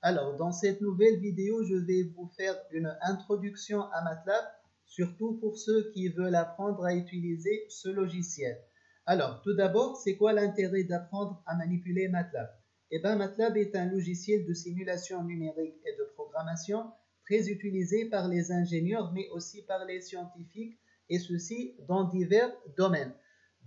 Alors, dans cette nouvelle vidéo, je vais vous faire une introduction à MATLAB, surtout pour ceux qui veulent apprendre à utiliser ce logiciel. Alors, tout d'abord, c'est quoi l'intérêt d'apprendre à manipuler MATLAB? Eh bien, MATLAB est un logiciel de simulation numérique et de programmation très utilisé par les ingénieurs, mais aussi par les scientifiques, et ceci dans divers domaines.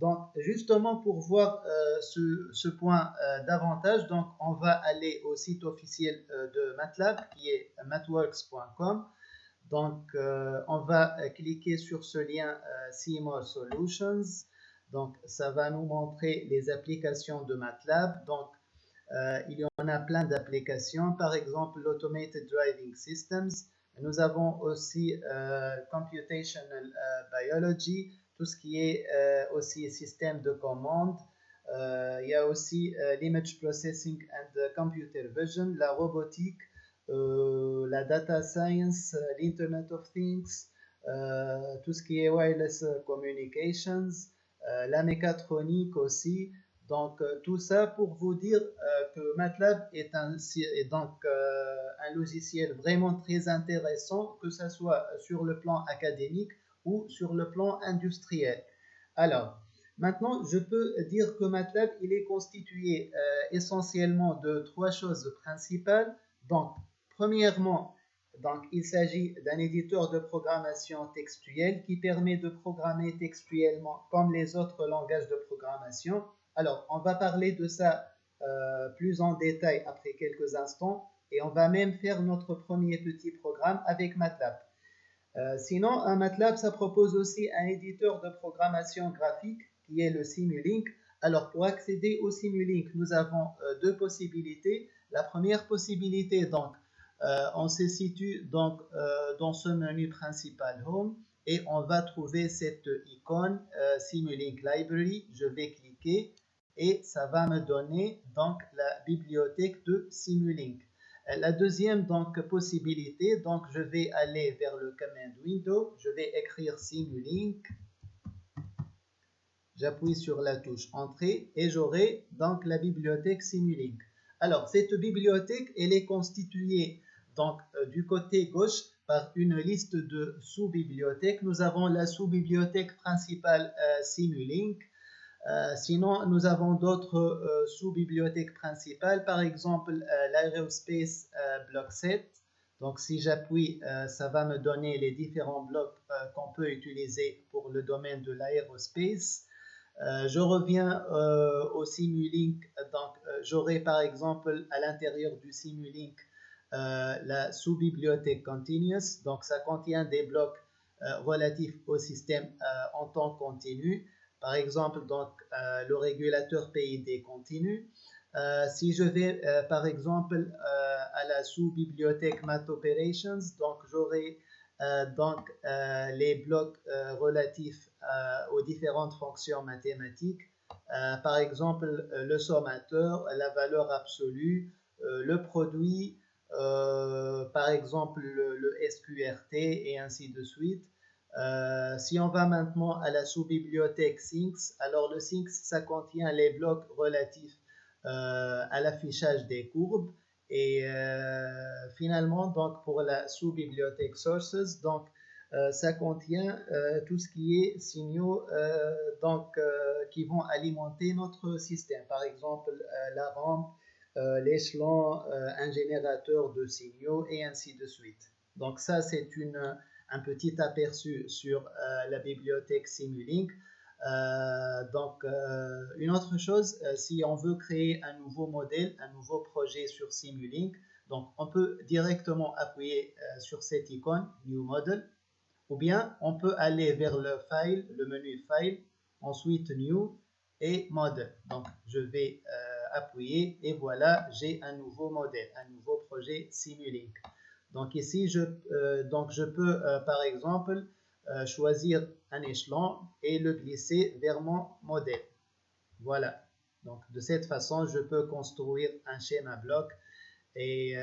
Donc, justement, pour voir ce point davantage, donc, on va aller au site officiel de MATLAB qui est mathworks.com. Donc, on va cliquer sur ce lien See More Solutions. Donc, ça va nous montrer les applications de MATLAB. Donc, il y en a plein d'applications, par exemple l'Automated Driving Systems. Nous avons aussi Computational Biology, tout ce qui est aussi système de commande. Il y a aussi l'Image Processing and Computer Vision, la robotique, la Data Science, l'Internet of Things, tout ce qui est Wireless Communications, la mécatronique aussi. Donc, tout ça pour vous dire que MATLAB est un logiciel vraiment très intéressant, que ce soit sur le plan académique ou sur le plan industriel. Alors, maintenant, je peux dire que MATLAB, il est constitué essentiellement de trois choses principales. Donc, premièrement, il s'agit d'un éditeur de programmation textuelle qui permet de programmer textuellement comme les autres langages de programmation. Alors, on va parler de ça plus en détail après quelques instants et on va même faire notre premier petit programme avec MATLAB. Sinon, un MATLAB, ça propose aussi un éditeur de programmation graphique qui est le Simulink. Alors, pour accéder au Simulink, nous avons deux possibilités. La première possibilité, donc, on se situe donc dans ce menu principal Home et on va trouver cette icône Simulink Library. Je vais cliquer et ça va me donner donc la bibliothèque de Simulink. La deuxième donc possibilité, donc je vais aller vers le command window, je vais écrire Simulink, j'appuie sur la touche entrée et j'aurai donc la bibliothèque Simulink. Alors cette bibliothèque, elle est constituée donc du côté gauche par une liste de sous-bibliothèques. Nous avons la sous-bibliothèque principale Simulink. Sinon, nous avons d'autres sous-bibliothèques principales, par exemple l'Aerospace Block Set. Donc, si j'appuie, ça va me donner les différents blocs qu'on peut utiliser pour le domaine de l'aérospace. Je reviens au Simulink. Donc, j'aurai par exemple à l'intérieur du Simulink la sous-bibliothèque Continuous. Donc, ça contient des blocs relatifs au système en temps continu. Par exemple, donc, le régulateur PID continu. Si je vais, par exemple, à la sous-bibliothèque Math Operations, donc j'aurai les blocs relatifs aux différentes fonctions mathématiques. Par exemple, le sommateur, la valeur absolue, le produit, par exemple, le SQRT et ainsi de suite. Si on va maintenant à la sous-bibliothèque Sinks, alors le Sinks, ça contient les blocs relatifs à l'affichage des courbes. Et finalement, donc pour la sous-bibliothèque Sources, donc ça contient tout ce qui est signaux qui vont alimenter notre système. Par exemple, la rampe, l'échelon, un générateur de signaux et ainsi de suite. Donc ça, c'est un petit aperçu sur la bibliothèque Simulink. Une autre chose, si on veut créer un nouveau modèle, un nouveau projet sur Simulink, donc on peut directement appuyer sur cette icône New Model, ou bien on peut aller vers le menu File, ensuite New et Model. Donc je vais appuyer et voilà, j'ai un nouveau modèle, un nouveau projet Simulink. Donc ici, je peux par exemple choisir un échelon et le glisser vers mon modèle. Voilà. Donc de cette façon, je peux construire un schéma bloc et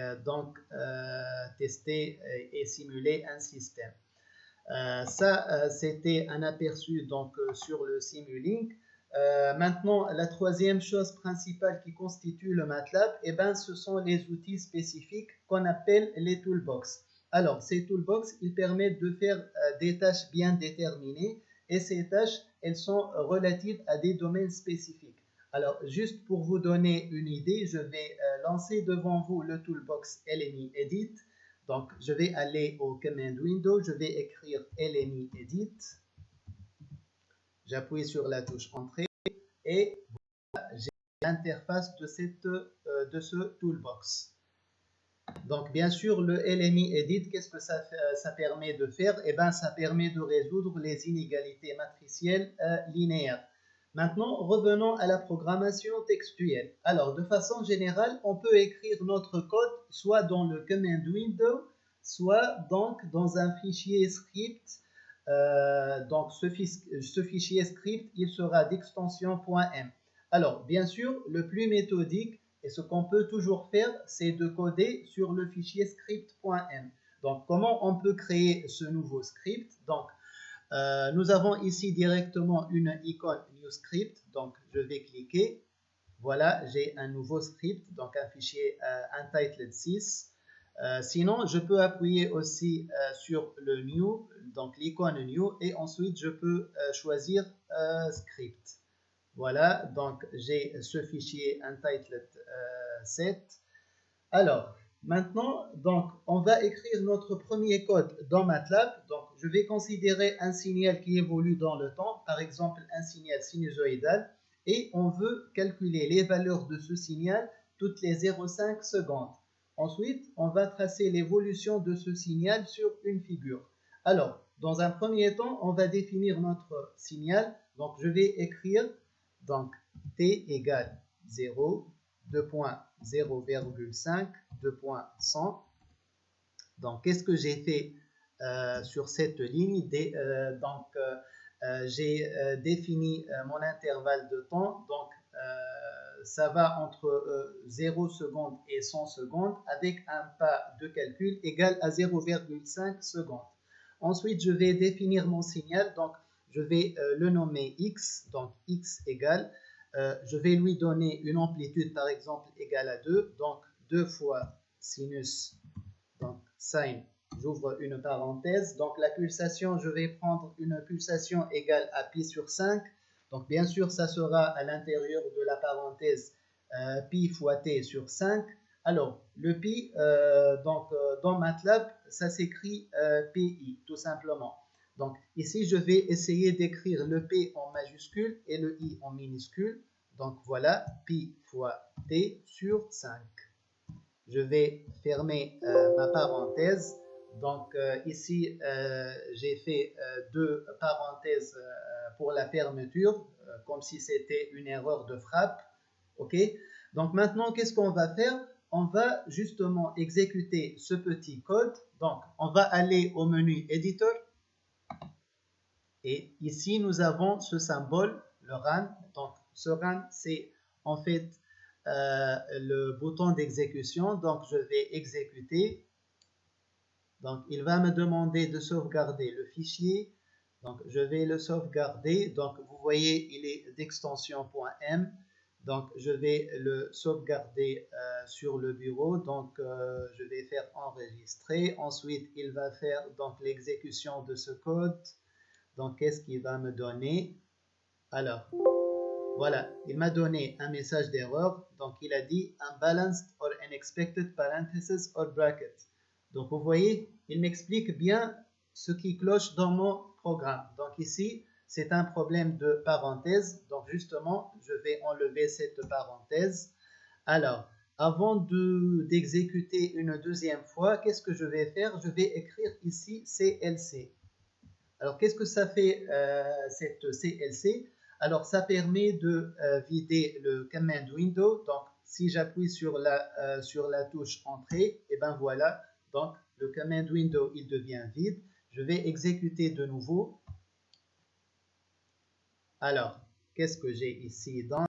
tester et simuler un système. C'était un aperçu donc sur le Simulink. Maintenant, la troisième chose principale qui constitue le MATLAB, eh ben, ce sont les outils spécifiques qu'on appelle les toolbox. Alors, ces toolbox, ils permettent de faire des tâches bien déterminées et ces tâches, elles sont relatives à des domaines spécifiques. Alors, juste pour vous donner une idée, je vais lancer devant vous le toolbox LMI Edit. Donc, je vais aller au command window, je vais écrire LMI Edit. J'appuie sur la touche Entrée et voilà, j'ai l'interface de ce toolbox. Donc, bien sûr, le LMI Edit, qu'est-ce que ça permet de faire? Eh bien, ça permet de résoudre les inégalités matricielles linéaires. Maintenant, revenons à la programmation textuelle. Alors, de façon générale, on peut écrire notre code soit dans le command window, soit donc dans un fichier script. Donc, ce fichier script, il sera d'extension .m. Alors, bien sûr, le plus méthodique, et ce qu'on peut toujours faire, c'est de coder sur le fichier script.m. Donc, comment on peut créer ce nouveau script? Donc, nous avons ici directement une icône New Script. Donc, je vais cliquer. Voilà, j'ai un nouveau script, donc un fichier untitled 6. Sinon, je peux appuyer aussi sur le New, donc l'icône New, et ensuite je peux choisir Script. Voilà, donc j'ai ce fichier untitled 7. Alors, maintenant, donc, on va écrire notre premier code dans MATLAB. Donc, je vais considérer un signal qui évolue dans le temps, par exemple un signal sinusoïdal, et on veut calculer les valeurs de ce signal toutes les 0,5 secondes. Ensuite, on va tracer l'évolution de ce signal sur une figure. Alors, dans un premier temps, on va définir notre signal. Donc, je vais écrire donc t égale 0, 2.0,5, 2.100. Donc, qu'est-ce que j'ai fait sur cette ligne? J'ai défini mon intervalle de temps. Donc, ça va entre 0 secondes et 100 secondes avec un pas de calcul égal à 0,5 secondes. Ensuite, je vais définir mon signal. Donc, je vais le nommer x. Donc, x égale, je vais lui donner une amplitude, par exemple, égale à 2. Donc, 2 fois sinus, donc sin, j'ouvre une parenthèse. Donc, la pulsation, je vais prendre une pulsation égale à pi sur 5. Donc, bien sûr, ça sera à l'intérieur de la parenthèse pi fois t sur 5. Alors, le pi, dans MATLAB, ça s'écrit pi, tout simplement. Donc, ici, je vais essayer d'écrire le p en majuscule et le i en minuscule. Donc, voilà, pi fois t sur 5. Je vais fermer ma parenthèse. Donc, ici, j'ai fait deux parenthèses pour la fermeture, comme si c'était une erreur de frappe. OK? Donc, maintenant, qu'est-ce qu'on va faire? On va justement exécuter ce petit code. Donc, on va aller au menu Editor. Et ici, nous avons ce symbole, le run. Donc, ce run, c'est en fait le bouton d'exécution. Donc, je vais exécuter. Donc, il va me demander de sauvegarder le fichier. Donc, je vais le sauvegarder. Donc, vous voyez, il est d'extension .m. Donc, je vais le sauvegarder sur le bureau. Donc, je vais faire enregistrer. Ensuite, il va faire donc l'exécution de ce code. Donc, qu'est-ce qu'il va me donner? Alors, voilà, il m'a donné un message d'erreur. Donc, il a dit unbalanced or unexpected parentheses or bracket. Donc, vous voyez, il m'explique bien ce qui cloche dans mon programme. Donc, ici, c'est un problème de parenthèse. Donc, justement, je vais enlever cette parenthèse. Alors, avant d'exécuter une deuxième fois, qu'est-ce que je vais faire? Je vais écrire ici CLC. Alors, qu'est-ce que ça fait cette CLC? Alors, ça permet de vider le command window. Donc, si j'appuie sur la touche entrée, et ben voilà. Donc, le command window, il devient vide. Je vais exécuter de nouveau. Alors, qu'est-ce que j'ai ici? Donc,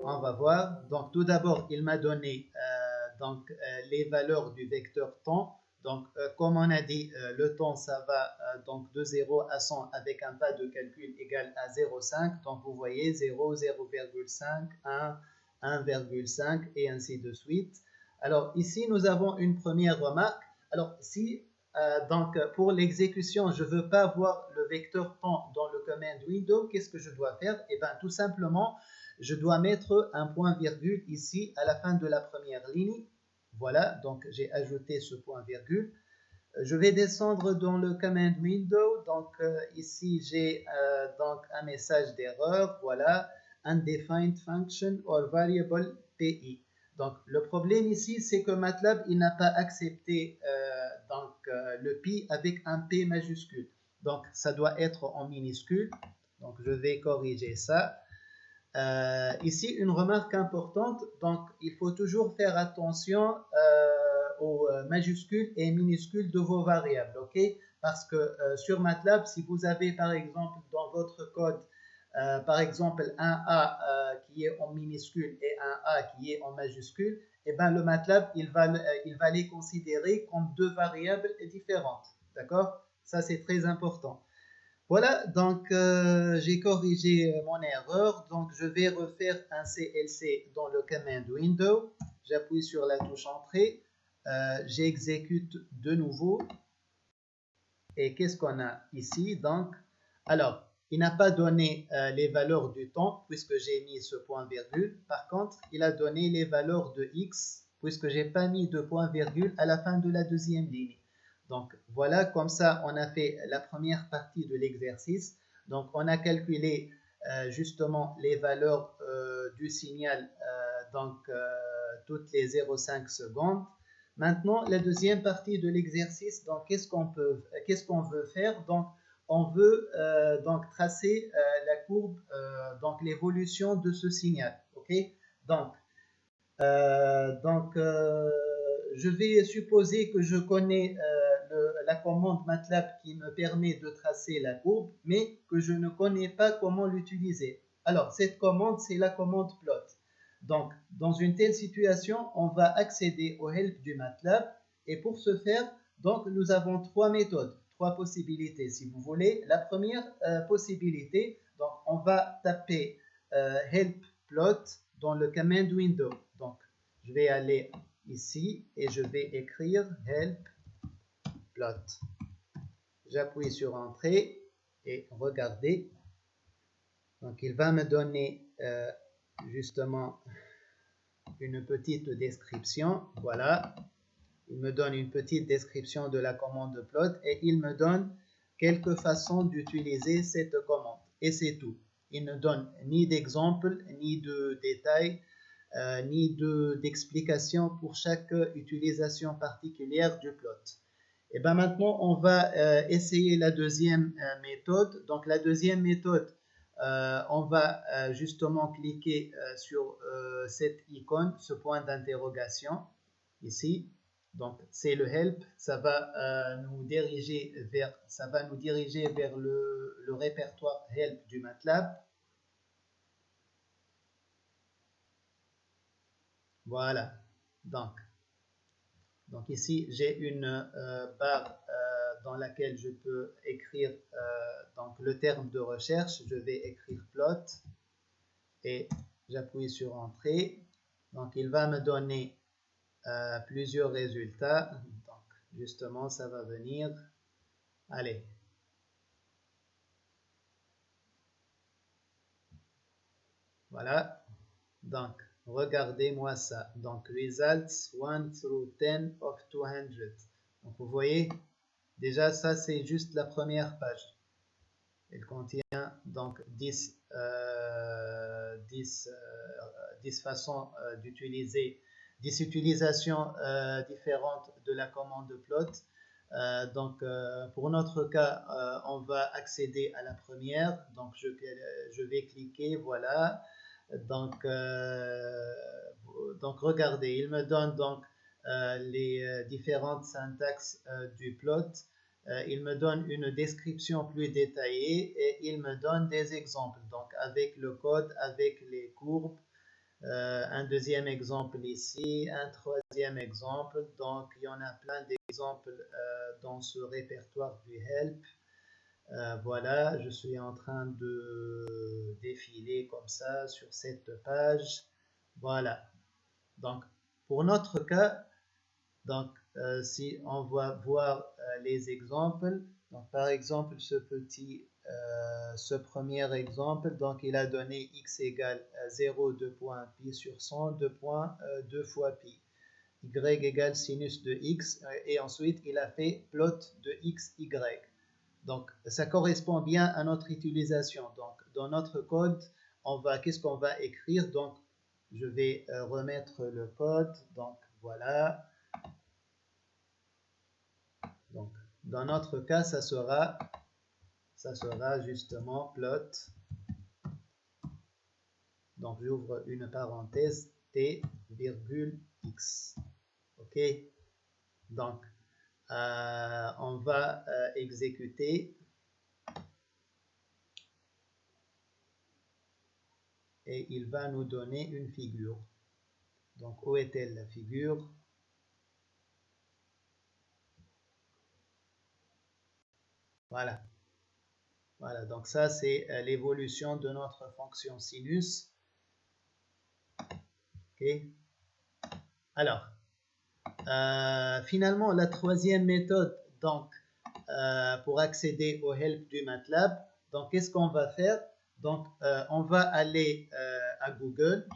on va voir. Donc, tout d'abord, il m'a donné les valeurs du vecteur temps. Donc, comme on a dit, le temps, ça va donc de 0 à 100 avec un pas de calcul égal à 0,5. Donc, vous voyez 0, 0,5, 1, 1,5 et ainsi de suite. Alors, ici, nous avons une première remarque. Alors, si donc pour l'exécution, je ne veux pas voir le vecteur temps dans le command window, qu'est-ce que je dois faire? Eh bien, tout simplement, je dois mettre un point virgule ici à la fin de la première ligne. Voilà, donc j'ai ajouté ce point virgule. Je vais descendre dans le command window. Donc ici j'ai donc un message d'erreur. Voilà, undefined function or variable pi. Donc le problème ici c'est que MATLAB il n'a pas accepté le pi avec un p majuscule. Donc ça doit être en minuscule. Donc je vais corriger ça. Ici, une remarque importante, donc il faut toujours faire attention aux majuscules et minuscules de vos variables, ok? Parce que sur MATLAB, si vous avez par exemple dans votre code, par exemple un A qui est en minuscule et un A qui est en majuscule, et bien le MATLAB, il va les considérer comme deux variables différentes, d'accord? Ça, c'est très important. Voilà, donc j'ai corrigé mon erreur. Donc je vais refaire un CLC dans le command window. J'appuie sur la touche entrée. J'exécute de nouveau. Et qu'est-ce qu'on a ici? Donc, alors, il n'a pas donné les valeurs du temps puisque j'ai mis ce point virgule. Par contre, il a donné les valeurs de x puisque j'ai pas mis de point virgule à la fin de la deuxième ligne. Donc voilà, comme ça, on a fait la première partie de l'exercice. Donc on a calculé justement les valeurs du signal toutes les 0,5 secondes. Maintenant, la deuxième partie de l'exercice, donc qu'est-ce qu'on veut faire? Donc on veut donc tracer la courbe, donc l'évolution de ce signal. Ok? Donc je vais supposer que je connais la commande MATLAB qui me permet de tracer la courbe, mais que je ne connais pas comment l'utiliser. Alors, cette commande, c'est la commande plot. Donc, dans une telle situation, on va accéder au help du MATLAB, et pour ce faire, donc, nous avons trois méthodes, trois possibilités, si vous voulez. La première possibilité, donc, on va taper help plot dans le command window. Donc, je vais aller ici et je vais écrire help plot. J'appuie sur entrée et regardez. Donc, il va me donner justement une petite description. Voilà. Il me donne une petite description de la commande plot et il me donne quelques façons d'utiliser cette commande. Et c'est tout. Il ne donne ni d'exemple, ni de détails, ni d'explication pour chaque utilisation particulière du plot. Et bien maintenant, on va essayer la deuxième méthode. Donc la deuxième méthode, on va justement cliquer sur cette icône, ce point d'interrogation ici. Donc c'est le help, ça va nous diriger vers le répertoire help du MATLAB. Voilà. Donc ici j'ai une barre dans laquelle je peux écrire donc le terme de recherche. Je vais écrire plot et j'appuie sur entrée. Donc il va me donner plusieurs résultats. Donc justement ça va venir. Allez. Voilà. Donc regardez-moi ça. Donc results 1 through 10 of 200. Donc vous voyez, déjà ça c'est juste la première page. Elle contient donc 10 façons d'utiliser, 10 utilisations différentes de la commande plot. Donc pour notre cas, on va accéder à la première. Donc je vais cliquer, voilà. Donc regardez, il me donne donc les différentes syntaxes du plot. Il me donne une description plus détaillée et il me donne des exemples, donc avec le code, avec les courbes, Un deuxième exemple ici, un troisième exemple. Donc, il y en a plein d'exemples dans ce répertoire du help. Voilà, je suis en train de défiler comme ça sur cette page. Voilà. Donc, pour notre cas, donc, si on va voir les exemples, donc par exemple, ce premier exemple, donc il a donné x égale 0, 2 points pi sur 100, 2 fois pi. Y égale sinus de x, et ensuite il a fait plot de x, y. Donc, ça correspond bien à notre utilisation. Donc, dans notre code, qu'est-ce qu'on va écrire? Donc, je vais remettre le code. Donc, voilà. Donc, dans notre cas, ça sera justement plot. Donc, j'ouvre une parenthèse t, virgule x. OK? Donc, on va exécuter. Et il va nous donner une figure. Donc, où est-elle la figure? Voilà. Voilà, donc ça, c'est l'évolution de notre fonction sinus. OK. Alors, finalement, la troisième méthode, donc, pour accéder au help du MATLAB, donc, qu'est-ce qu'on va faire? Donc, on va aller à Google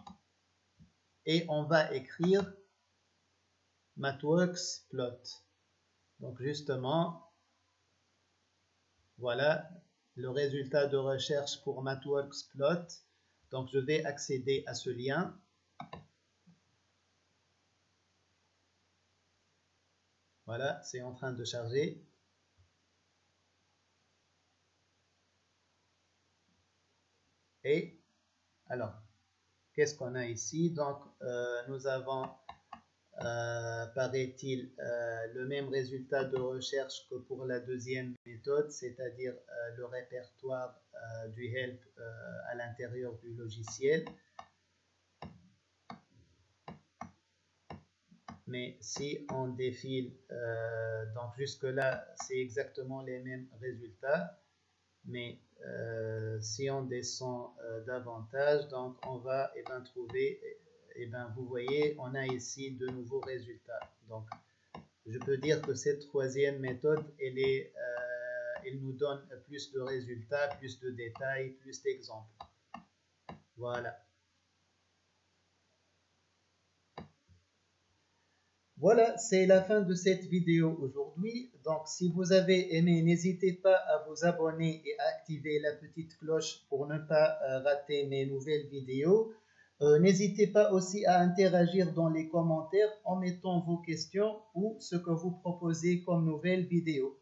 et on va écrire MathWorks Plot. Donc, justement, voilà le résultat de recherche pour MathWorks Plot. Donc, je vais accéder à ce lien. Voilà, c'est en train de charger. Et alors, qu'est-ce qu'on a ici? Donc, nous avons, paraît-il, le même résultat de recherche que pour la deuxième méthode, c'est-à-dire le répertoire du help à l'intérieur du logiciel. Mais si on défile, donc jusque-là, c'est exactement les mêmes résultats. Mais si on descend davantage, donc on va trouver, vous voyez, on a ici de nouveaux résultats. Donc, je peux dire que cette troisième méthode, elle nous donne plus de résultats, plus de détails, plus d'exemples. Voilà. Voilà, c'est la fin de cette vidéo aujourd'hui. Donc, si vous avez aimé, n'hésitez pas à vous abonner et à activer la petite cloche pour ne pas rater mes nouvelles vidéos. N'hésitez pas aussi à interagir dans les commentaires en mettant vos questions ou ce que vous proposez comme nouvelles vidéos.